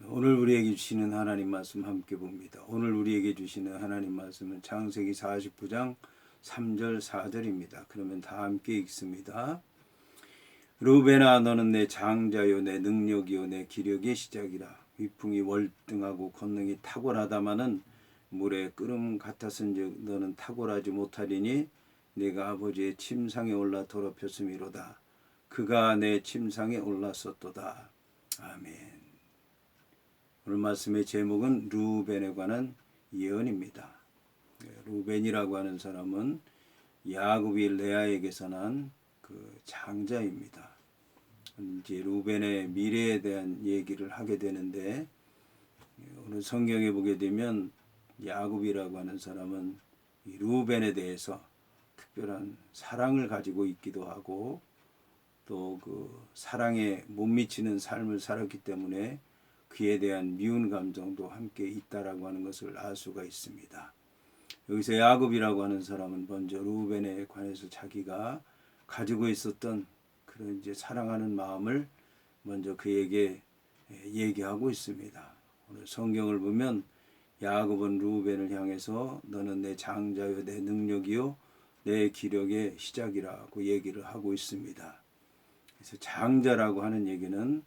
오늘 우리에게 주시는 하나님 말씀 함께 봅니다. 오늘 우리에게 주시는 하나님 말씀은 창세기 49장 3절 4절입니다. 그러면 다 함께 읽습니다. 르우벤아 너는 내 장자요 내 능력이요 내 기력의 시작이라. 위풍이 월등하고 권능이 탁월하다마는 물에 끓음 같았은즉 너는 탁월하지 못하리니 내가 아버지의 침상에 올라 더럽혔음이로다. 그가 내 침상에 올랐었도다. 아멘. 오늘 말씀의 제목은 르우벤에 관한 예언입니다. 르우벤이라고 하는 사람은 야곱이 레아에게서 난 그 장자입니다. 이제 르우벤의 미래에 대한 얘기를 하게 되는데, 오늘 성경에 보게 되면 야곱이라고 하는 사람은 이 르우벤에 대해서 특별한 사랑을 가지고 있기도 하고, 또 그 사랑에 못 미치는 삶을 살았기 때문에 그에 대한 미운 감정도 함께 있다라고 하는 것을 알 수가 있습니다. 여기서 야곱이라고 하는 사람은 먼저 르우벤에 관해서 자기가 가지고 있었던 그런 이제 사랑하는 마음을 먼저 그에게 얘기하고 있습니다. 오늘 성경을 보면 야곱은 르우벤을 향해서 너는 내 장자요 내 능력이요 내 기력의 시작이라고 얘기를 하고 있습니다. 그래서 장자라고 하는 얘기는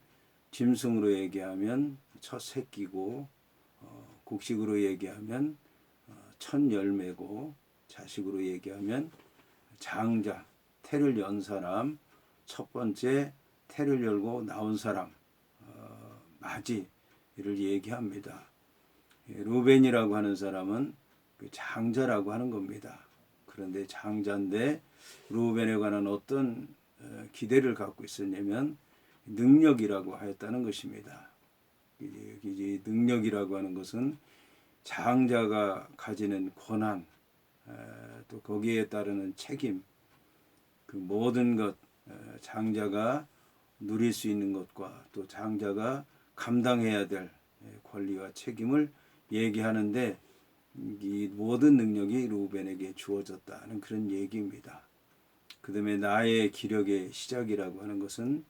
짐승으로 얘기하면 첫 새끼고, 곡식으로 얘기하면 첫 열매고, 자식으로 얘기하면 장자, 태를 연 사람, 첫 번째 태를 열고 나온 사람, 맞이를 얘기합니다. 르우벤이라고 하는 사람은 그 장자라고 하는 겁니다. 그런데 장자인데 르우벤에 관한 어떤 기대를 갖고 있었냐면 능력이라고 하였다는 것입니다. 이제 능력이라고 하는 것은 장자가 가지는 권한, 또 거기에 따르는 책임, 그 모든 것, 장자가 누릴 수 있는 것과 또 장자가 감당해야 될 권리와 책임을 얘기하는데, 이 모든 능력이 르우벤에게 주어졌다는 그런 얘기입니다. 그 다음에 나의 기력의 시작이라고 하는 것은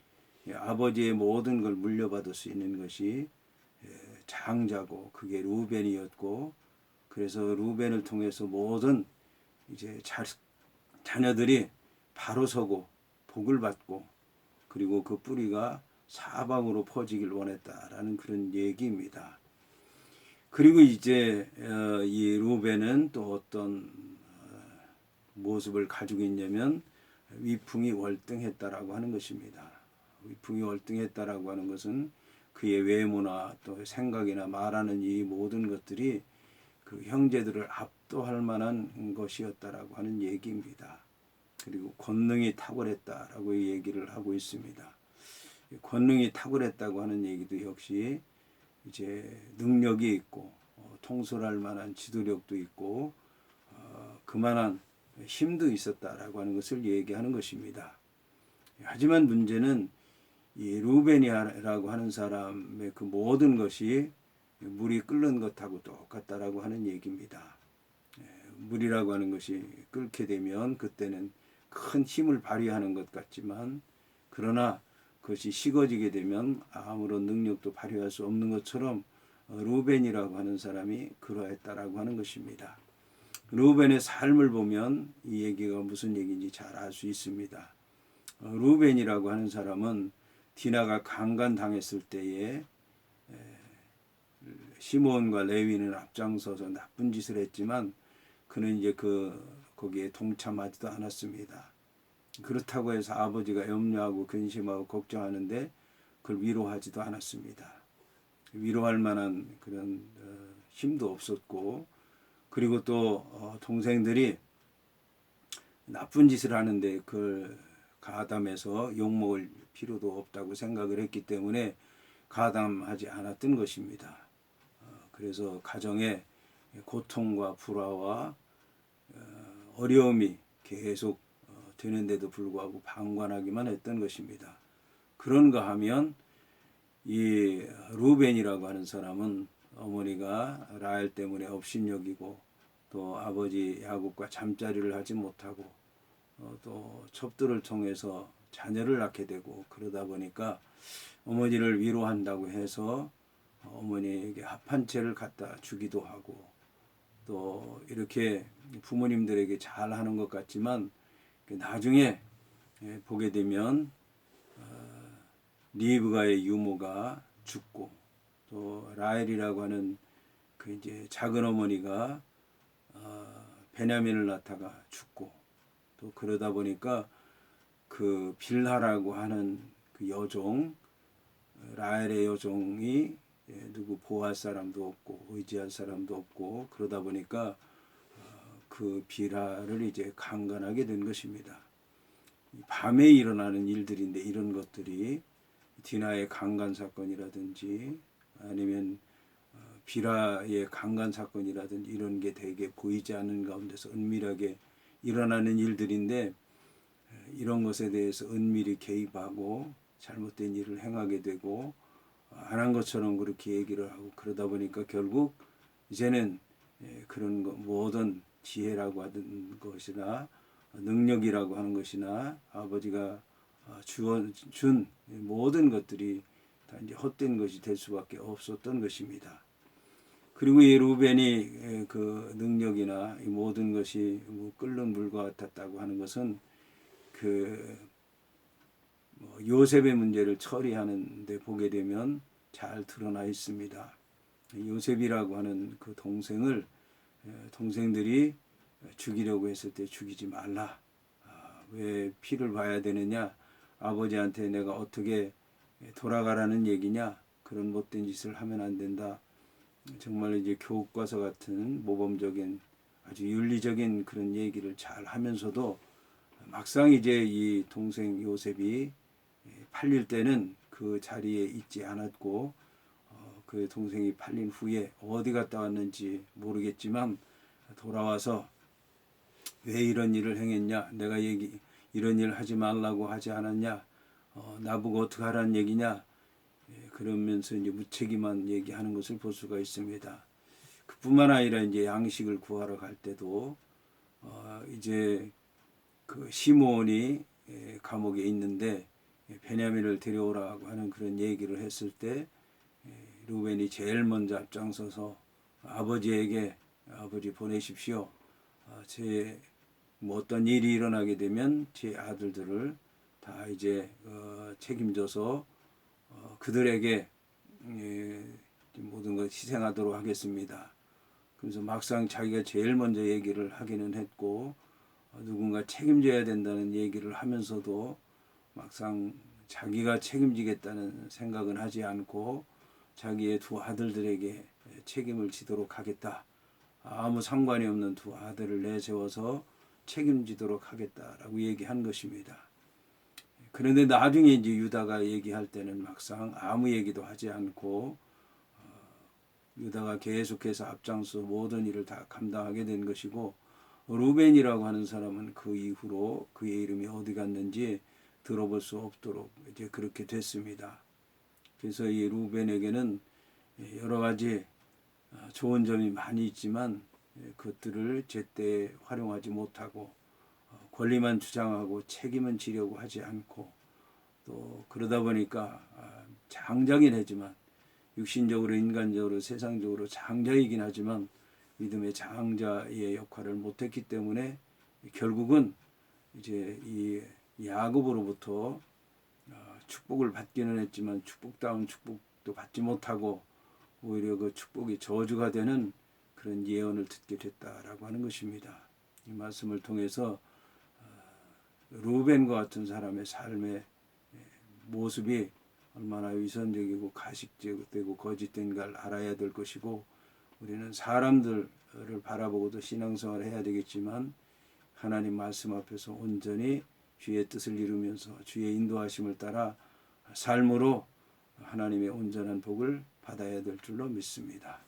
아버지의 모든 걸 물려받을 수 있는 것이 장자고, 그게 르우벤이었고, 그래서 르우벤을 통해서 모든 이제 자녀들이 바로 서고 복을 받고, 그리고 그 뿌리가 사방으로 퍼지길 원했다라는 그런 얘기입니다. 그리고 이제 이 르우벤은 또 어떤 모습을 가지고 있냐면 위풍이 월등했다라고 하는 것입니다. 위풍이 월등했다라고 하는 것은 그의 외모나 또 생각이나 말하는 이 모든 것들이 그 형제들을 압도할 만한 것이었다라고 하는 얘기입니다. 그리고 권능이 탁월했다라고 얘기를 하고 있습니다. 권능이 탁월했다고 하는 얘기도 역시 이제 능력이 있고, 통솔할 만한 지도력도 있고, 그만한 힘도 있었다라고 하는 것을 얘기하는 것입니다. 하지만 문제는 이 르우벤이라고 하는 사람의 그 모든 것이 물이 끓는 것하고 똑같다라고 하는 얘기입니다. 물이라고 하는 것이 끓게 되면 그때는 큰 힘을 발휘하는 것 같지만, 그러나 그것이 식어지게 되면 아무런 능력도 발휘할 수 없는 것처럼 르우벤이라고 하는 사람이 그러했다라고 하는 것입니다. 르우벤의 삶을 보면 이 얘기가 무슨 얘기인지 잘 알 수 있습니다. 르우벤이라고 하는 사람은 디나가 강간당했을 때에 시몬과 레위는 앞장서서 나쁜 짓을 했지만 그는 이제 거기에 동참하지도 않았습니다. 그렇다고 해서 아버지가 염려하고 근심하고 걱정하는데 그걸 위로하지도 않았습니다. 위로할 만한 그런 힘도 없었고, 그리고 또 동생들이 나쁜 짓을 하는데 그걸 가담해서 욕먹을 필요도 없다고 생각을 했기 때문에 가담하지 않았던 것입니다. 그래서 가정에 고통과 불화와 어려움이 계속 되는데도 불구하고 방관하기만 했던 것입니다. 그런가 하면 이 르우벤이라고 하는 사람은 어머니가 라헬 때문에 업신여기고, 또 아버지 야곱과 잠자리를 하지 못하고, 또 첩들을 통해서 자녀를 낳게 되고, 그러다 보니까 어머니를 위로한다고 해서 어머니에게 합한 채를 갖다 주기도 하고 또 이렇게 부모님들에게 잘하는 것 같지만 나중에 보게 되면 리브가의 유모가 죽고 또 라헬이라고 하는 그 이제 작은 어머니가 베냐민을 낳다가 죽고 또 그러다 보니까 그 빌하라고 하는 그 여종 라헬의 여종이 누구 보호할 사람도 없고 의지할 사람도 없고 그러다 보니까 그 빌하를 이제 강간하게 된 것입니다. 밤에 일어나는 일들인데 이런 것들이 디나의 강간 사건이라든지 아니면 빌하의 강간 사건이라든지 이런 게 되게 보이지 않는 가운데서 은밀하게 일어나는 일들인데 이런 것에 대해서 은밀히 개입하고 잘못된 일을 행하게 되고 안 한 것처럼 그렇게 얘기를 하고 그러다 보니까 결국 이제는 그런 거 모든 지혜라고 하는 것이나 능력이라고 하는 것이나 아버지가 준 모든 것들이 다 이제 헛된 것이 될 수밖에 없었던 것입니다. 그리고 이 루벤이 그 능력이나 이 모든 것이 뭐 끓는 물과 같았다고 하는 것은 그 요셉의 문제를 처리하는 데 보게 되면 잘 드러나 있습니다. 요셉이라고 하는 그 동생들이 죽이려고 했을 때 죽이지 말라. 왜 피를 봐야 되느냐? 아버지한테 내가 어떻게 돌아가라는 얘기냐? 그런 못된 짓을 하면 안 된다. 정말 이제 교과서 같은 모범적인 아주 윤리적인 그런 얘기를 잘 하면서도 막상 이제 이 동생 요셉이 팔릴 때는 그 자리에 있지 않았고 그 동생이 팔린 후에 어디 갔다 왔는지 모르겠지만 돌아와서 왜 이런 일을 행했냐? 내가 이런 일 하지 말라고 하지 않았냐? 나보고 어떻게 하라는 얘기냐? 그러면서 이제 무책임한 얘기하는 것을 볼 수가 있습니다. 그뿐만 아니라 이제 양식을 구하러 갈 때도 이제 그 시므온이 감옥에 있는데 베냐민을 데려오라고 하는 그런 얘기를 했을 때 루벤이 제일 먼저 앞장서서 아버지에게 아버지 보내십시오. 제 뭐 어떤 일이 일어나게 되면 제 아들들을 다 이제 책임져서 그들에게 모든 걸 희생하도록 하겠습니다. 그래서 막상 자기가 제일 먼저 얘기를 하기는 했고 누군가 책임져야 된다는 얘기를 하면서도 막상 자기가 책임지겠다는 생각은 하지 않고 자기의 두 아들들에게 책임을 지도록 하겠다. 아무 상관이 없는 두 아들을 내세워서 책임지도록 하겠다라고 얘기한 것입니다. 그런데 나중에 이제 유다가 얘기할 때는 막상 아무 얘기도 하지 않고 유다가 계속해서 앞장서 모든 일을 다 감당하게 된 것이고 루벤이라고 하는 사람은 그 이후로 그의 이름이 어디 갔는지 들어볼 수 없도록 이제 그렇게 됐습니다. 그래서 이 루벤에게는 여러 가지 좋은 점이 많이 있지만 그것들을 제때 활용하지 못하고 권리만 주장하고 책임은 지려고 하지 않고 또 그러다 보니까 장자긴 하지만 육신적으로 인간적으로 세상적으로 장자이긴 하지만 믿음의 장자의 역할을 못했기 때문에 결국은 이제 이 야곱으로부터 축복을 받기는 했지만 축복다운 축복도 받지 못하고 오히려 그 축복이 저주가 되는 그런 예언을 듣게 됐다라고 하는 것입니다. 이 말씀을 통해서 루벤과 같은 사람의 삶의 모습이 얼마나 위선적이고 가식되고 거짓된가를 알아야 될 것이고 우리는 사람들을 바라보고도 신앙생활을 해야 되겠지만 하나님 말씀 앞에서 온전히 주의 뜻을 이루면서 주의 인도하심을 따라 삶으로 하나님의 온전한 복을 받아야 될 줄로 믿습니다.